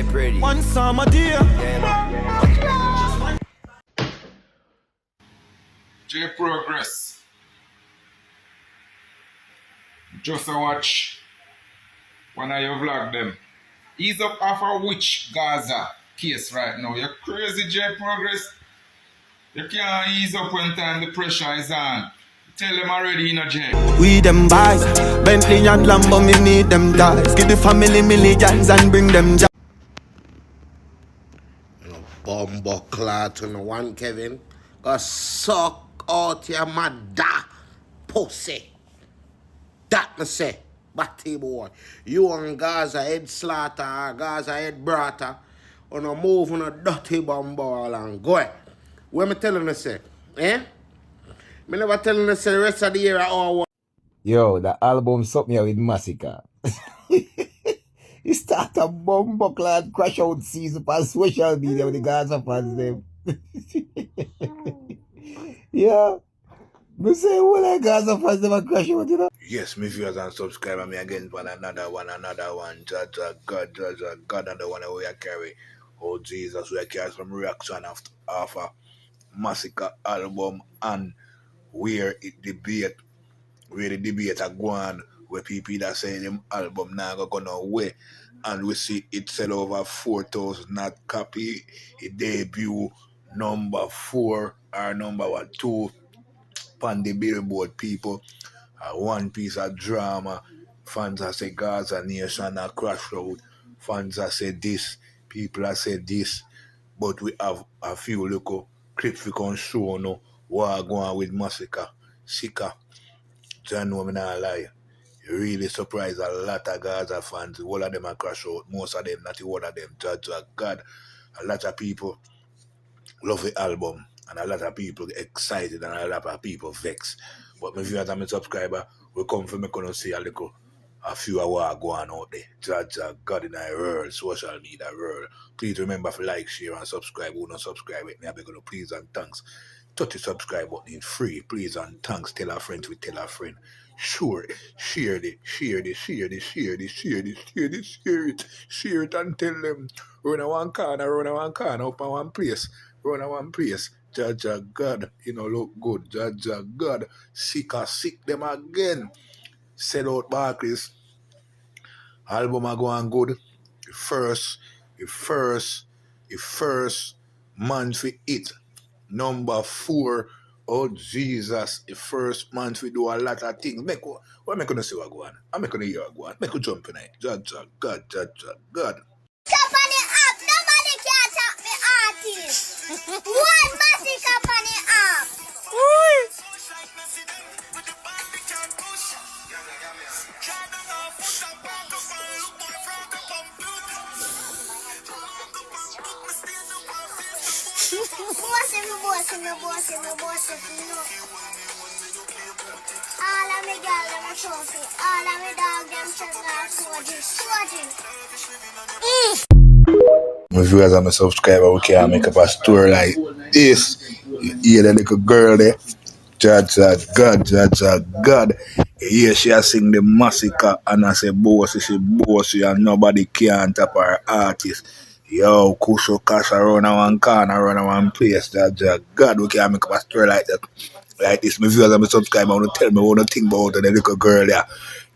Pretty. One summer dear. J Progress. Just a watch one of your vlog them. He's up off a witch Gaza case right now. You're crazy, J Progress. You can't ease up when time the pressure is on. Tell them already in a jail. We them boys, Bentley and Lambo, me need them guys. Give the family millions and bring them joy. Bumbo clot on one Kevin. Go suck out your mother pussy. That me say, batty boy. You on Gaza head slaughter, Gaza head brata. On a move on a dirty bumbo and go. What me telling you say? Eh? Me never telling you say the rest of the year all. Yo, the album something here with Masicka. He start a bumbo clad crash out season on social media with the Gaza fans them. Yeah. Me say all the Gaza fans them a crash out, you know. Yes, me viewers and subscribers, me again for another one. Jaja God, and the one we carry. Oh Jesus, we carry some reaction after a Masicka album and where the debate are going, where people that say them album now go away, and we see it sell over 4,000 not copy. It debut number 4 or number 2 on the Billboard people. One piece of drama. Fans that say Gaza Nation a crash road. Fans that say this. People that say this. But we have a few little clips we can show no what going on with Masicka. Sika. John know me not lie. You really surprised a lot of Gaza fans. All of them are crash out. Most of them, not all of them. Judge God. A lot of people love the album. And a lot of people excited and a lot of people vexed. But my viewers and my subscriber will come for me to see a few hours going out there. Judge God in the world, social media world. Please remember to like, share and subscribe. Who don't subscribe with me, I beg you, please and thanks. Touch the subscribe button, it's free. Please and thanks. Tell a friend to tell a friend. Sure, share it and tell them. Run a one corner, up on one place. Run a one place. Judge God, look good. Judge God, sick them again. Sell out Barclays. Album are going good. The first month we hit. Number 4. Oh Jesus, the first month we do a lot of things. What am I gonna say what go on? I'm gonna hear what go on. Make a jump in it. Judge God. Top on it up, nobody can top me artist. One Masicka on it up. Bossy, all of me girl, them a trophy. All of me dog, them soldiers. My viewers and my subscribers, we can't make up a story like this. You hear the little girl there? Judge God. Yeah, she has sing the Masicka and I say bossy and nobody can tap her artist. Yo, Kusho Kasha run a one corner, run a one place. Judge God, we can't make up a story like that. Like this, my viewers and my subscribers, I want to tell me what I think about the little girl there.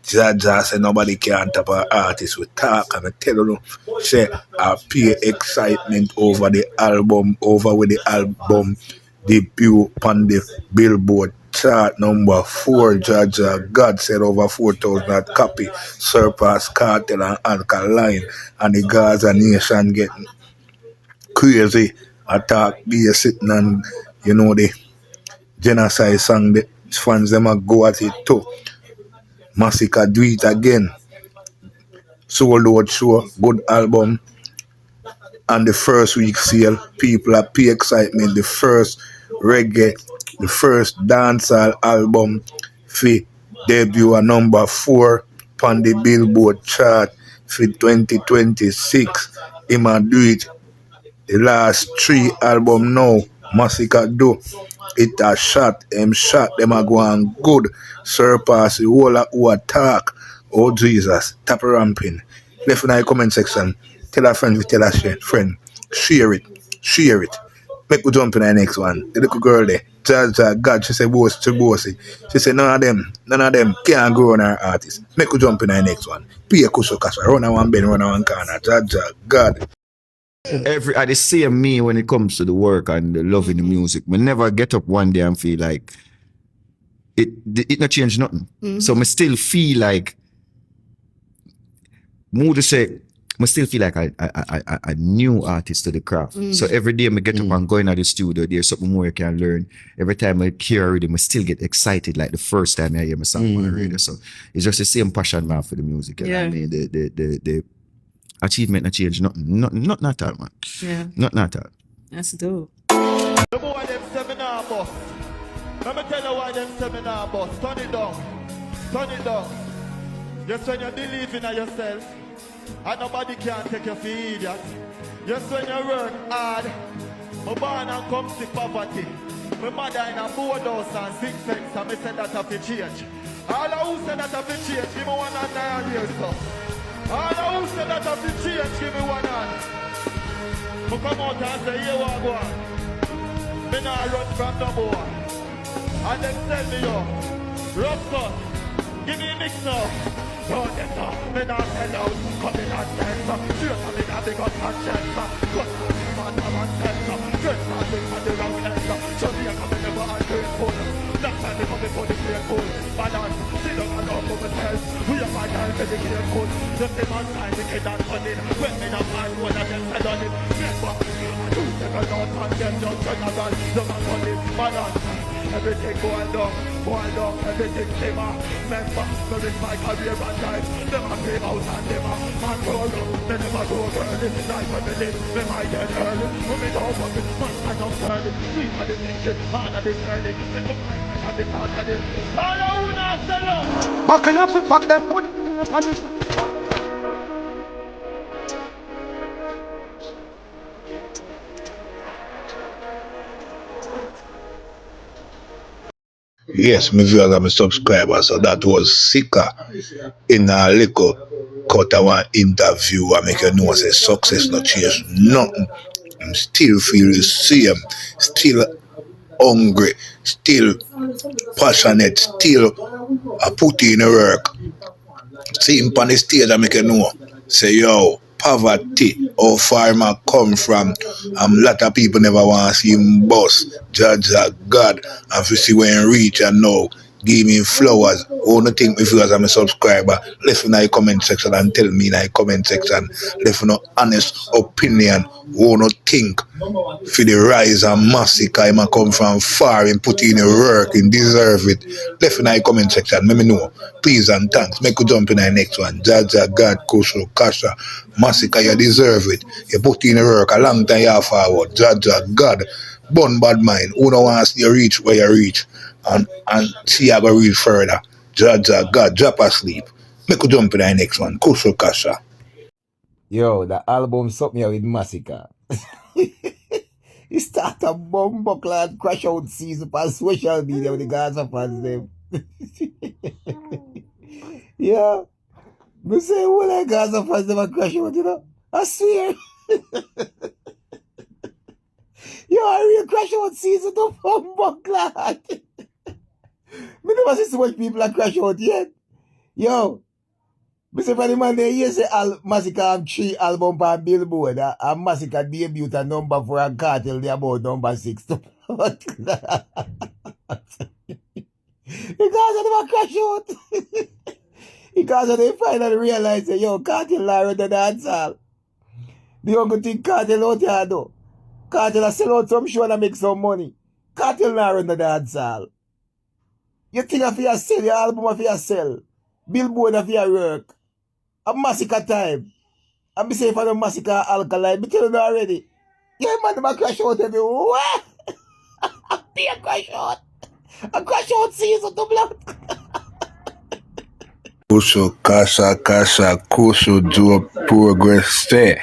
Jaja say nobody can tap an artist with talk, and I tell you, say I pure excitement over the album, debut on the Billboard chart number 4. Jaja God said over 4,000 copy, surpass Kartel and Alkaline, and the Gaza Nation getting crazy. Attack be sitting and the genocide song, the fans them a go at it too. Masicka do it again. Sold out show, good album. And the first week sale, people are pay excitement. The first reggae, the first dancehall album for debut a number 4 on the Billboard chart for 2026. Him a do it. The last 3 album now, Masicka do. It a shot, them a go on good. Surpass the whole who attack. Oh Jesus, tap ramping. Left in the comment section. Tell a friend, tell a friend. Share it. Share it. Make we jump in the next one. The little girl there. God, she said, bossy. She said, none of them can't grow on our artist. Make we jump in the next one. Pay a kusho kasha. Run a one bend, run a one corner. God. I the same me when it comes to the work and the loving the music. We never get up one day and feel like it not change nothing. So I still feel like I still feel like a new artist to the craft. So every day I get up and go into the studio, there's something more I can learn. Every time I hear a rhythm, I still get excited like the first time I hear my song on the radio. So it's just the same passion man for the music. You know what I mean? The achievement not change nothing. Not at all, man. Yeah. Not at all. That's dope. The boy them seminar boss. Let me tell you why them seminar boss. Turn it down. Turn it down. Just when you believe in yourself, and nobody can take you for idiot. Just when you work hard, my born and come to poverty. My mother in a boardhouse and 6 cents, and me said that have to change. All who said that have to change, give me 1 and 9 years, so. All who said that have to change, give me 1 hand. I come out and say, here we go on. Me not run from no more. And them tell me, yo, rough cut, give me a mix now. Don't get up, me not sell out, come in and tell me. Straight on me not big up and chest. Cut on me, man, I'm on test. Straight on me, man, the wrong end. So me a come in never ungrateful. Next time me come before the grateful. Balance, sit down and up for myself. We are my time for the grateful. Just the man time to get that money. When me not find one of them said on it. Remember, you take a lot and them just general. The man on it, balance. Everything going down, everything came out. Remember, there is my career and life. Never came out and never man grow up. They never grow early. Life when they live, they might get early. When we don't work, man kind of early. We are the thinking, hard at this early. We come and the part of this. All I want to say, buckle up and fuck them foot. Yes, my viewers and my subscribers. So that was Masicka in a little cut of one interview. I make you know say success not change nothing. I'm still feel the same, still hungry, still passionate, still I put in the work. See him on the stage, I make you know. Say yo, poverty, how far him a come from. A lot of people never want to see him boss. Judge God, and if you see where he reach and now, give me flowers. Who no think if you as a subscriber, left in the comment section and tell me in the comment section. Left no honest opinion. Who no think for the rise and Masicka, him a come from far and put in the work and deserve it. Left in the comment section, let me know. Please and thanks. Make you jump in the next one. Jaja, God, Kusho, Kasha, Masicka, you deserve it. You put in the work a long time you forward. Jaja, God, bun bad mind. Who no wants you reach where you reach. And see I go read further. Jaja, God, drop asleep. Make you jump in the next one. Kusho, Kasha. Yo, the album something here with Masicka. He start a bumbuckler crash out season on social media with the Gaza fans them. Yeah. Me say, well, the Gaza fans never crash out, you know. I swear. Yo, I real crash out season to bumbuckler. Me never see so much people that crash out yet. Yo. Me say for the man there, you say Masicka have 3 albums on Billboard and Masicka debut a number 4 and Kartel they about number 6. Because I never crash out. Because they finally realize that yo, Kartel lie the dancehall. The only thing Kartel out here though. Kartel a sell out some show and make some money. Kartel not run the dancehall. You think if you sell your album if you sell. Billboard if you work. A Masicka time. And me say for the Masicka alkaline, me tell you already. Yeah, man, them a crash out everywhere. Be a crash out. A crash out season to blood. Kusho, Kasha, Kusho, do progress stay.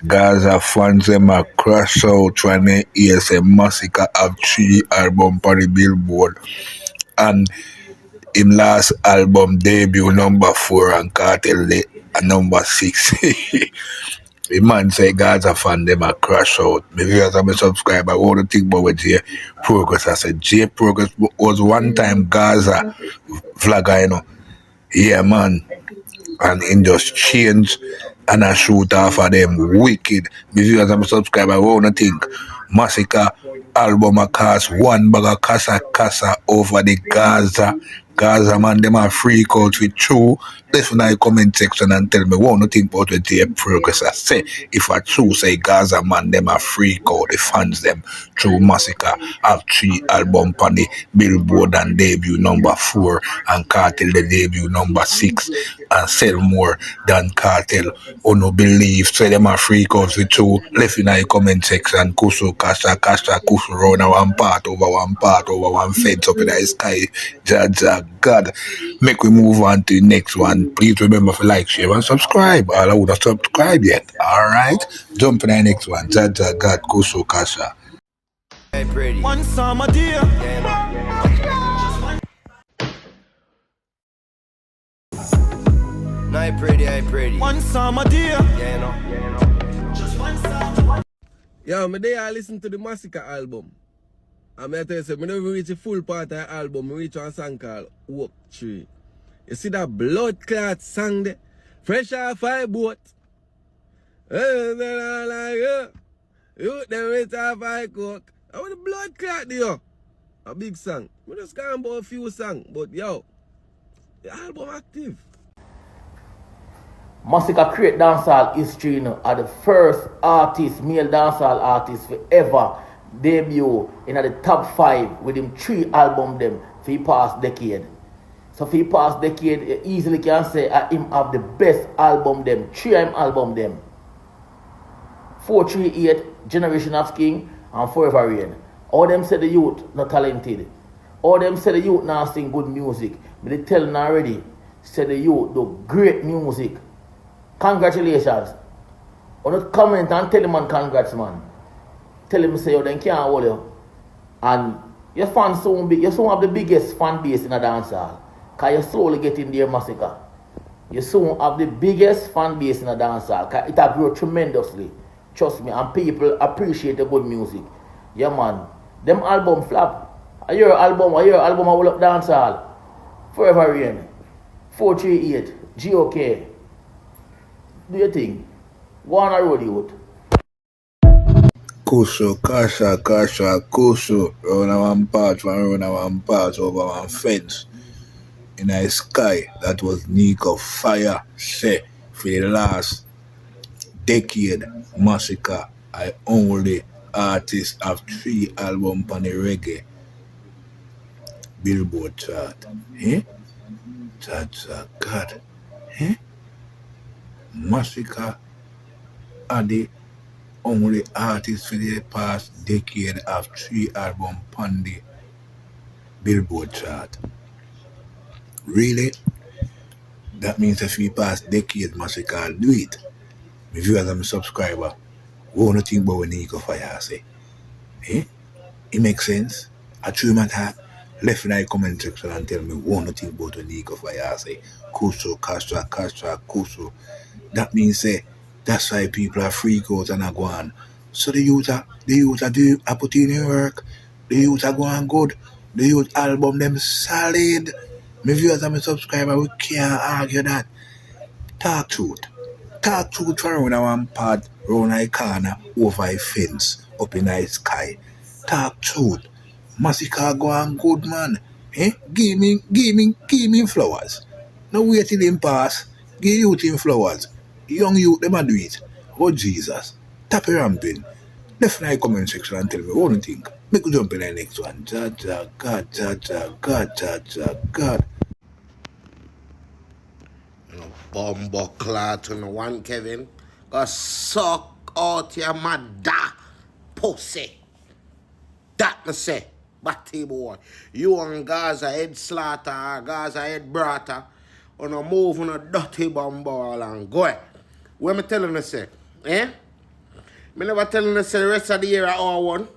Gaza fans them a crash out when they hear say Masicka have 3 albums on the Billboard. And him last album debut number 4 and Kartel a number 6. The man say Gaza fan them a crash out. Maybe as I'm a subscriber, I want to think about what J Progress. I said J Progress was one time Gaza flagger, you know. Yeah, man. And it just change and I shoot off of them wicked. Maybe as I'm a subscriber, I want to think Masicka album a cost one bag of casa over the Gaza. Gaza man, them a freak out with true. Listen in the comment section and tell me what you think about what the Progress I say. If I true say Gaza man, them a freak out, the fans them true Masicka have 3 album on the Billboard and debut number 4 and Kartel the debut number 6 and sell more than Kartel. Or no believe say them a freak out with true. Left in the comment section, Kusu, Kasha, Kusu round one part over one fence up in the sky. Jaja, God. Make we move on to the next one. Please remember to like, share, and subscribe. All I would have subscribed yet. Alright? Jump in the next one. Jaja, God, Kusu, Kasha. Hey, pretty. One summer dear. No, hey, pretty, hey, pretty. One summer dear. Yeah, you know. Yo, me there I listen to the Masicka album. And I tell you, I never reach the full part of the album. I reach one song called Walk Tree. You see that blood clot song there? Fresh off my boat. You them with off my coke. I want the blood clot there. A big song. We just can't about a few songs. But yo, the album active. Masicka create dancehall history, you know, are the first artist, male dancehall artist to ever debut in the top 5 with him 3 album them for the past decade. So for the past decade, you easily can say him have the best album them, 3 album them. 438, Generation of King, and Forever Rain. All them say the youth not talented. All them say the youth now sing good music. But they tell them already, say the youth do great music. Congratulations. Or not comment and tell him man congrats man. Tell him say you then can't hold you. And your fans soon be, you soon have the biggest fan base in a dancehall. Cause you slowly get in there, Masicka. You soon have the biggest fan base in a dancehall. Cause it has grown tremendously. Trust me, and people appreciate the good music. Yeah man. Them album flap. A year album I will up dancehall. Forever Rain. 438. GOK. Do you think? Go on a road, youth. Kusu, Kasha, Kusu. Round one part over one fence. In the sky, that was Nico Fire. Say, for the last decade, Masicka, I only artist have 3 albums on the reggae Billboard chart. That's a God. Masicka are the only artist for the past decade of 3 albums on the Billboard chart. Really? That means if we pass decade, Masicka will do it. My viewers and my subscriber, what do you think about what Nico Fire say? It makes sense? I true my heart. Left in the comment section and tell me what do you think about what Nico Fire say. Kusu, Kasha, Kusu. That means that's why people are freak out and are going. So the youth are put in their work. The youth are going good. The youth album them solid. My viewers and my subscriber, we can't argue that. Talk truth for around one part, round a corner, over a fence, up in the sky. Talk truth. Masicka go on good man. Give me flowers. No wait till him pass. Give youth him flowers. Young youth, them a do it. Oh Jesus. Tap a ramping. Left in the comment section and tell me what you think. Make you jump in the next one. God. Bumbo clot on one Kevin. Go suck out your mother pussy. That me say. Batty boy. You and Gaza head slaughter, Gaza head brata. On a move on a dirty bumbo and go. What me telling you say? Me never telling you say the rest of the year are all one.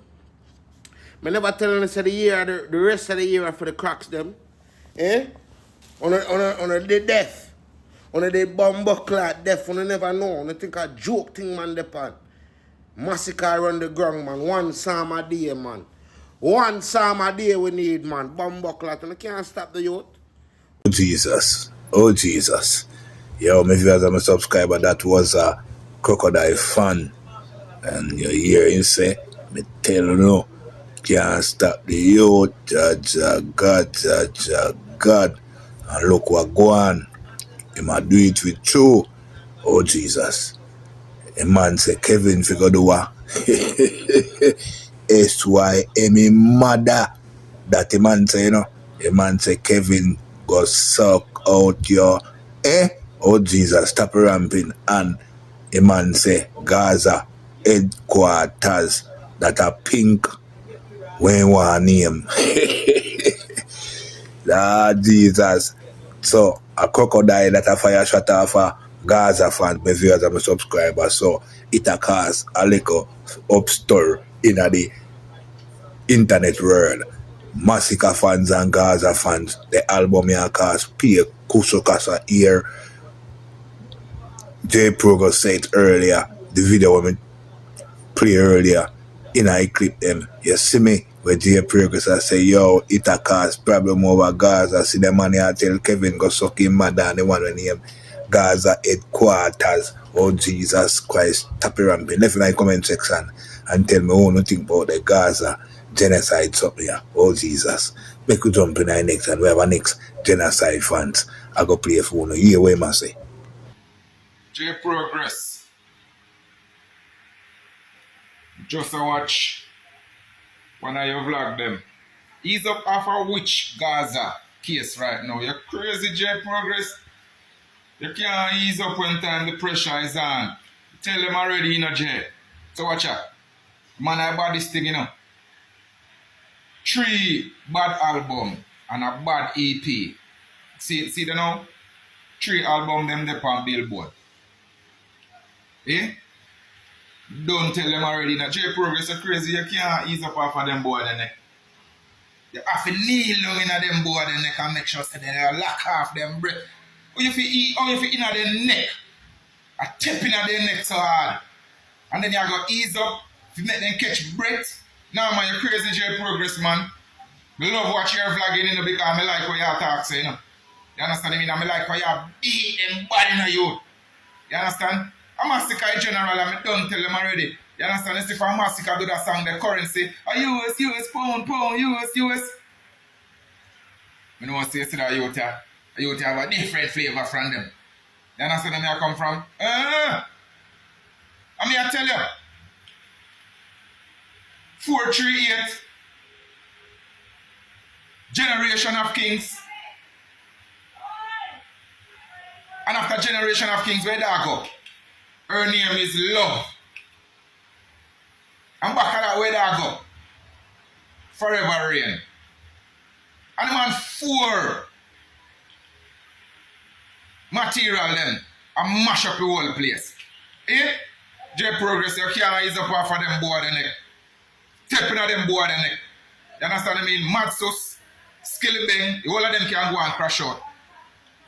Me never telling you say the rest of the year are for the cracks them. On a the death. One of the bumbo clot deaf, you never know. You think a joke thing, man, depend. Masicka run the ground, man. One psalm a day, man. One psalm a day we need, man. Bumbo clot, and you can't stop the youth. Oh Jesus. Oh Jesus. Yo, my viewers and my subscriber, that was a crocodile fan. And you hear him say, me tell you no, can't stop the youth, God. And look what go on. He might do it with you. Oh Jesus. A man say Kevin figure do what? S-Y-M-E mother. That the man say, you know. A man say Kevin go suck out your Oh Jesus, stop ramping. And a man say Gaza headquarters that are pink when one name. Ah Jesus. So a crocodile that a fire shot off a Gaza fan, my viewers and my subscribers. So it a cause a little upstir in the internet world. Masicka fans and Gaza fans, the album here cause Pierre Kusokasa here. J Progo said earlier, the video when me play earlier, in I clip them. You see me where J Progress I say, yo, it a cause problem over Gaza. See the man here tell Kevin go suck him mad and the one when name Gaza headquarters. Oh Jesus Christ, tap it ramping. Left in my comment section and tell me who nothing about the Gaza genocide something here. Oh Jesus. Make you jump in the next and we have a next genocide fans. I go play for you. Hear what I say. J Progress. Just a watch one of your vlog them. Ease up off a witch Gaza case right now. You're crazy, J Progress. You can't ease up when time the pressure is on. Tell them already in a jail. So watch out. Man, I bought this thing, you know. 3 bad album and a bad EP. See the now? 3 album them there on Billboard. Eh? Don't tell them already that J Progress are crazy. You can't ease up off of them board the neck. You have to kneel down in them board the neck and make sure that they lock off them breath. Or if you eat, or if you in their neck, a tip in their neck so hard. And then you go ease up, if you make them catch breath. Now man, you crazy J Progress, man. I love watch your vlogging, you know, because I like what you talk, so, you know. You understand me? I like how you beat them bad in the youth. You understand? I'm Masicka in general, and I don't tell them already. You understand? If I'm Masicka do that song, the currency, US, pound, US. You know what I say that youth have a different flavor from them. You understand where I come from? I mean, I tell you, 438, Generation of Kings. And after Generation of Kings, where that go? Her name is Love. And back at that, where that go? Forever Rain. And the man 4 material then and mash up the whole place. Eh? J Progress, you can't ease up off of them board the neck. Tapping at them board the neck. You understand what I mean? Matsus, Skilly Bang, the whole of them can go and crash out.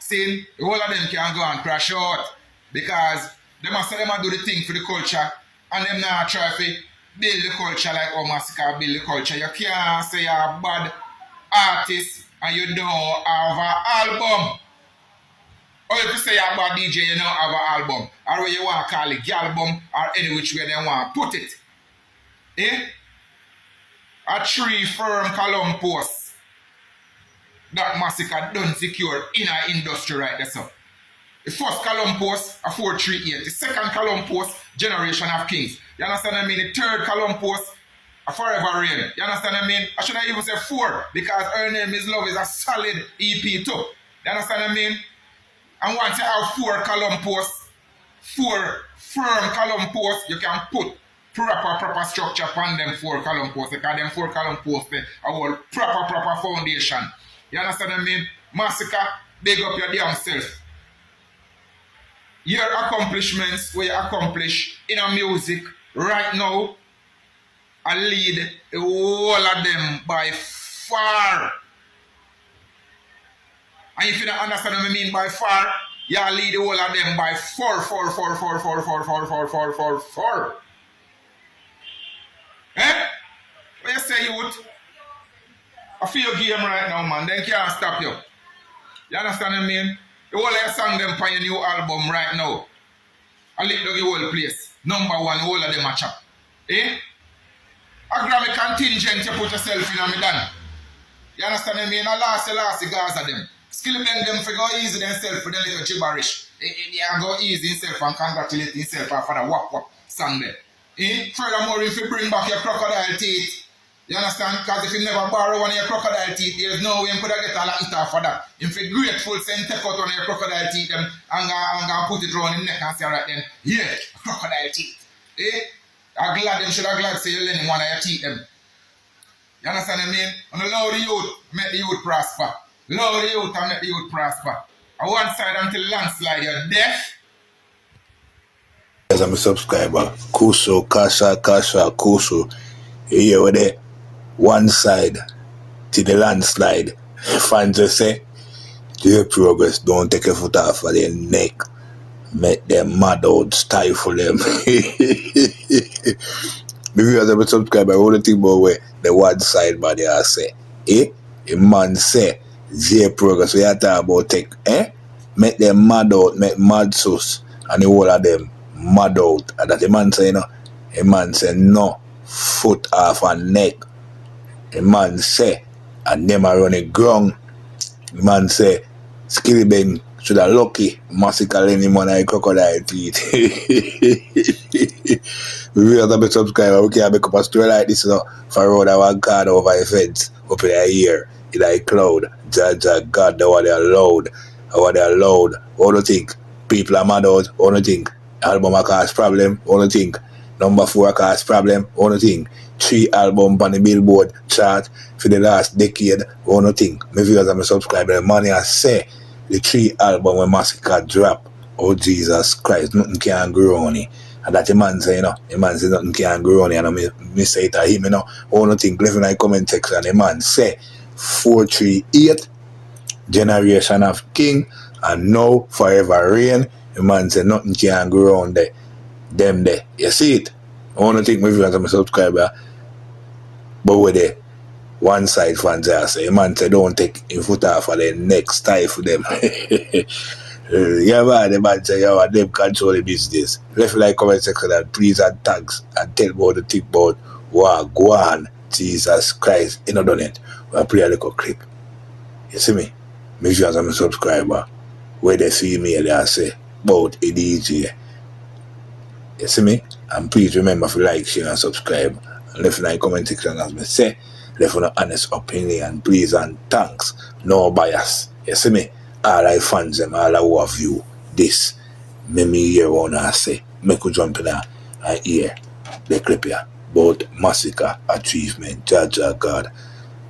See, the whole of them can go and crash out because they must say them do the thing for the culture and them not try to build the culture like how Masicka build the culture. You can't say you're a bad artist and you don't have an album. Or if you say you're a bad DJ, you don't have an album. Or where you want to call it album or any which way they want to put it. Eh? A 3 firm column post that Masicka done secure in our industry right there, so. The first column post, a 438. The second column post, Generation of Kings. You understand what I mean? The third column post, a Forever Rain. You understand what I mean? I should have even say 4 because Her Name is Love is a solid EP too. You understand what I mean? And once you have 4 column posts, 4 firm column posts, you can put proper structure upon them 4 column posts because them 4 column posts they are all proper foundation. You understand what I mean? Masicka, big up your damn self. Your accomplishments, what you accomplish in a music right now, I lead all of them by far. And if you don't understand what I mean by far, Y'all lead the whole of them by 4. Eh? What you say, youth? I feel game right now, man. They can't stop you. You understand what I mean? The whole of your song them for your new album right now. I lick the whole place. Number 1, the whole of them match up. Eh? I grab a contingent you put yourself in and me done. You understand what I mean? I last the Gaza them. Skill them for go easy themselves for the little gibberish. They go easy himself and congratulate himself for the wap song there. Eh? Furthermore, if you bring back your crocodile teeth, you understand? Because if you never borrow one of your crocodile teeth, there's no way you could get a lot of it off for that. If you're grateful, send take out one of your crocodile teeth and put it around the neck and say right then, yeah, crocodile teeth. Eh? I'm glad them should have glad say you're lending one of your teeth them. You understand what I mean? And allow the youth, make the youth prosper. Allow the youth and make the youth prosper. On one side until landslide, you're deaf. As I'm a subscriber, Kuso, Kasha, Kuso. You hear what they? One side to the landslide. Fans just say, your progress, don't take a foot off of their neck. Make them mad out, stifle them. Because I'm a subscriber, I want to think about where the one side body I say, eh? A man say, zero progress. We are talking about take, eh? Make them mad out, make mad sus, and the whole of them mad out. And that the man say, no. A man say, no, foot off and neck. A man say, and them are running ground. The man say, Skilly Bang should have lucky, Masicka any man I crocodile teeth. We will have a subscriber, we can make up a story like this, you know, for road our God over a fence, up in the air, in a cloud, Jaja, God, what they allowed, what they allowed, all the think, people are mad out, all the think, album a cause problem, all the think, number 4 a cause problem, all the think, 3 album on the Billboard chart for the last decade, all the think, my viewers and my subscribers, money I say, the 3 album when Masicka drop, oh Jesus Christ, nothing can grow on it. And that the man say, you know, the man say nothing can grow on it, and I say it to him, you know, all the thing, left in the comment section, the man say, 438, generation of king, and now forever reign. The man say nothing can grow on there, them there. You see it? I want to think my viewers and my subscriber, but with the one side fans I say, man say don't take in foot off of the next stifle them. Yeah, man, the man say, yo, them control the business. Left like comment section and please and thanks and tell about the thing about what go on. Jesus Christ, you know, done it. We'll play a little clip. You see me? Make sure I'm a subscriber. Where they see me, they say about a DJ. You see me? And please remember to like, share, and subscribe. And left like comment section as me say. Left an honest opinion, please and thanks. No bias. You see me? All I fans them, all I who have you. This. Me hear one I say. Make you jump in there and hear the clip here. About Masicka achievement. Jaja God.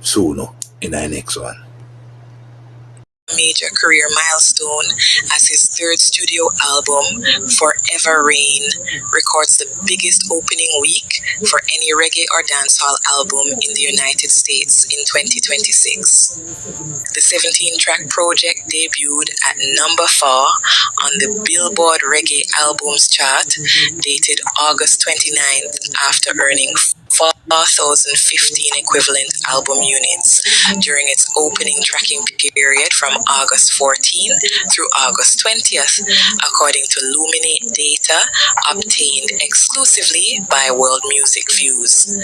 Soon in the next one. Major career milestone as his 3rd studio album, Forever Rain, records the biggest opening week for any reggae or dancehall album in the United States in 2026. The 17-track project debuted at number 4 on the Billboard Reggae Albums chart, dated August 29th, after earning 4,015 equivalent album units during its opening tracking period from August 14 through August 20th, according to Luminate data obtained exclusively by World Music Views.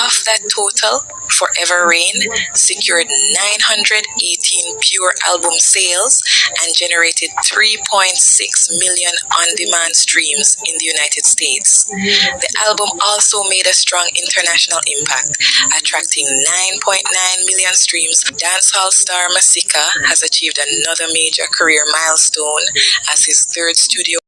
Of that total, Forever Rain secured 918 pure album sales and generated 3.6 million on-demand streams in the United States. The album also made a strong international impact, attracting 9.9 million streams. Dancehall star Masicka has achieved another major career milestone as his 3rd studio